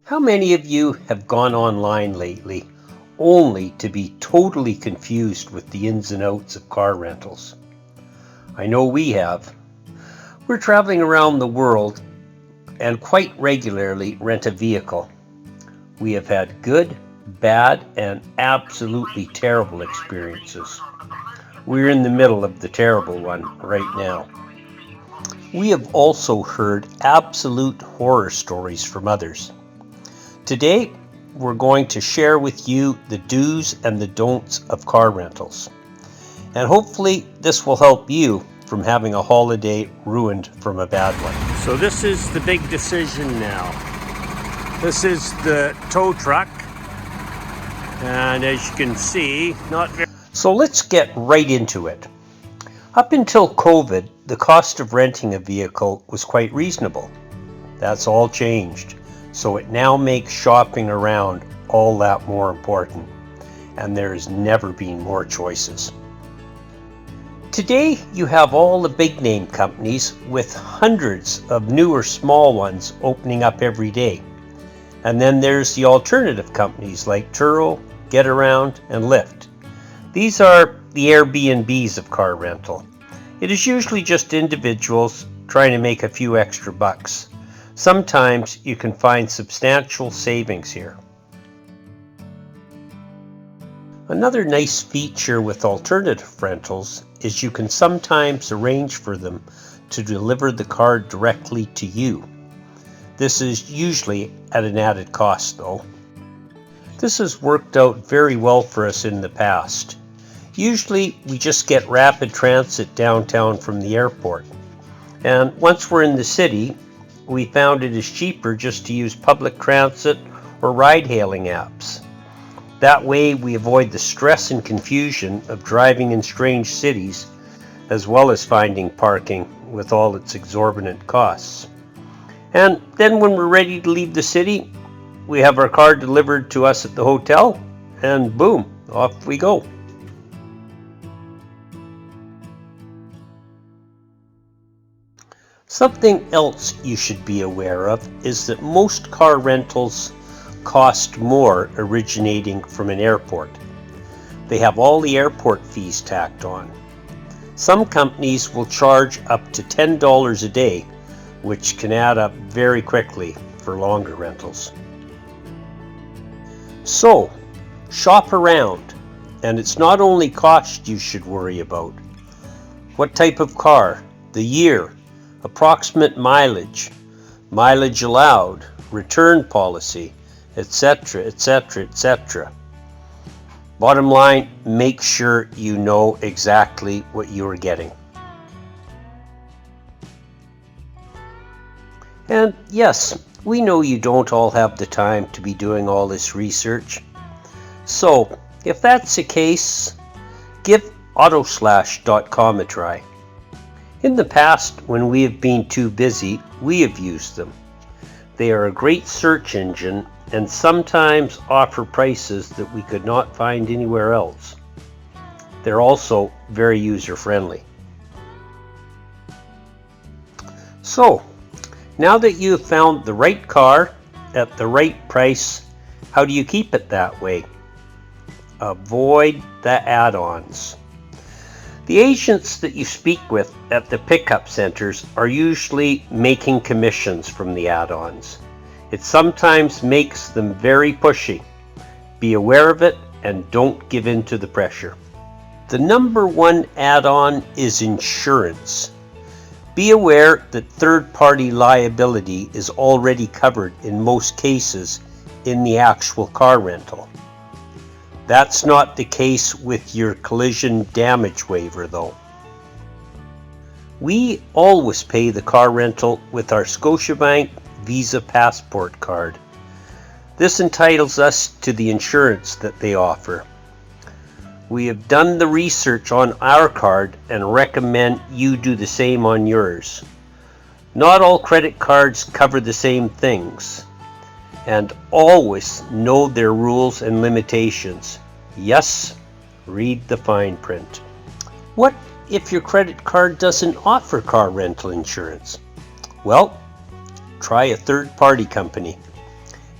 How many of you have gone online lately only to be totally confused with the ins and outs of car rentals? I know we have. We're traveling around the world and quite regularly rent a vehicle. We have had good, bad, and absolutely terrible experiences. We're in the middle of the terrible one right now. We have also heard absolute horror stories from others. Today, we're going to share with you the do's and the don'ts of car rentals. And hopefully this will help you from having a holiday ruined from a bad one. So this is the big decision now. This is the tow truck. And as you can see, not very... So let's get right into it. Up until COVID, the cost of renting a vehicle was quite reasonable. That's all changed. So it now makes shopping around all that more important. And there's never been more choices. Today, you have all the big name companies with hundreds of newer small ones opening up every day. And then there's the alternative companies like Turo, Getaround, and Lyft. These are the Airbnbs of car rental. It is usually just individuals trying to make a few extra bucks. Sometimes you can find substantial savings here. Another nice feature with alternative rentals is you can sometimes arrange for them to deliver the car directly to you. This is usually at an added cost though. This has worked out very well for us in the past. Usually we just get rapid transit downtown from the airport. And once we're in the city, we found it is cheaper just to use public transit or ride-hailing apps. That way we avoid the stress and confusion of driving in strange cities, as well as finding parking with all its exorbitant costs. And then when we're ready to leave the city, we have our car delivered to us at the hotel, and boom, off we go. Something else you should be aware of is that most car rentals cost more originating from an airport. They have all the airport fees tacked on. Some companies will charge up to $10 a day, which can add up very quickly for longer rentals. So, shop around, and it's not only cost you should worry about. What type of car, the year, approximate mileage, mileage allowed, return policy, etc., etc., etc. Bottom line, make sure you know exactly what you are getting. And yes, we know you don't all have the time to be doing all this research. So, if that's the case, give autoslash.com a try. In the past, when we have been too busy, we have used them. They are a great search engine and sometimes offer prices that we could not find anywhere else. They're also very user-friendly. So, now that you have found the right car at the right price, how do you keep it that way? Avoid the add-ons. The agents that you speak with at the pickup centers are usually making commissions from the add-ons. It sometimes makes them very pushy. Be aware of it and don't give in to the pressure. The number one add-on is insurance. Be aware that third-party liability is already covered in most cases in the actual car rental. That's not the case with your collision damage waiver though. We always pay the car rental with our Scotiabank Visa Passport card. This entitles us to the insurance that they offer. We have done the research on our card and recommend you do the same on yours. Not all credit cards cover the same things. And always know their rules and limitations. Yes, read the fine print. What if your credit card doesn't offer car rental insurance? Well, try a third-party company.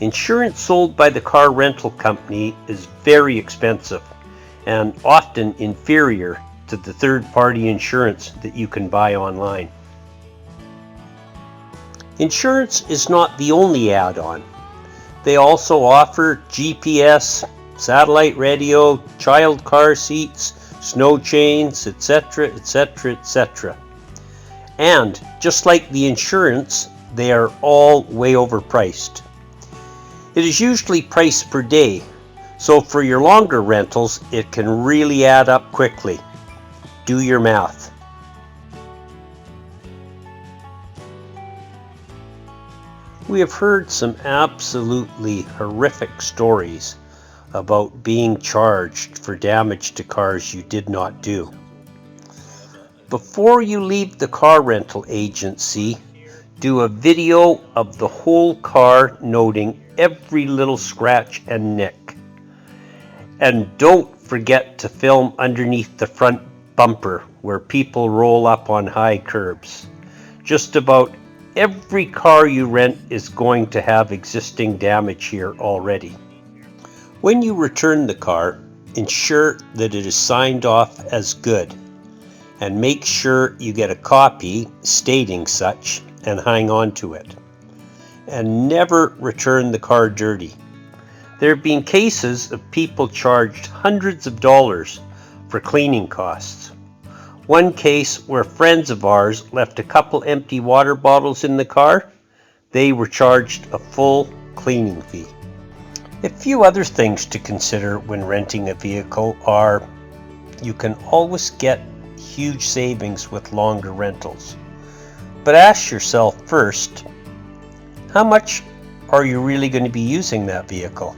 Insurance sold by the car rental company is very expensive and often inferior to the third-party insurance that you can buy online. Insurance is not the only add-on. They also offer GPS, satellite radio, child car seats, snow chains, etc., etc., etc. And just like the insurance, they are all way overpriced. It is usually priced per day, so for your longer rentals, it can really add up quickly. Do your math. We have heard some absolutely horrific stories about being charged for damage to cars you did not do. Before you leave the car rental agency, do a video of the whole car, noting every little scratch and nick. And don't forget to film underneath the front bumper where people roll up on high curbs. Just about every car you rent is going to have existing damage here already. When you return the car, ensure that it is signed off as good, and make sure you get a copy stating such and hang on to it. And never return the car dirty. There have been cases of people charged hundreds of dollars for cleaning costs. One case where friends of ours left a couple empty water bottles in the car, they were charged a full cleaning fee. A few other things to consider when renting a vehicle are you can always get huge savings with longer rentals. But ask yourself first, how much are you really going to be using that vehicle?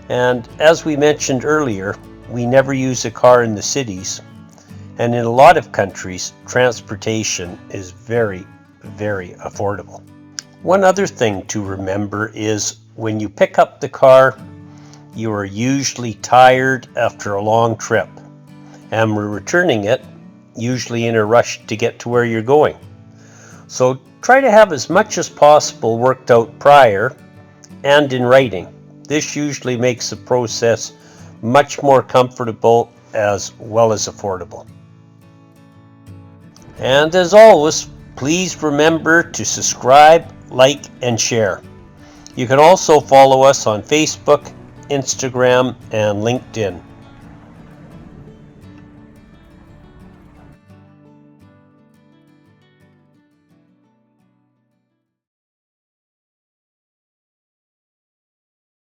And as we mentioned earlier, we never use a car in the cities. And in a lot of countries, transportation is very, very affordable. One other thing to remember is when you pick up the car, you are usually tired after a long trip, and we're returning it, usually in a rush to get to where you're going. So try to have as much as possible worked out prior and in writing. This usually makes the process much more comfortable as well as affordable. And as always, please remember to subscribe, like, and share. You can also follow us on Facebook, Instagram, and LinkedIn.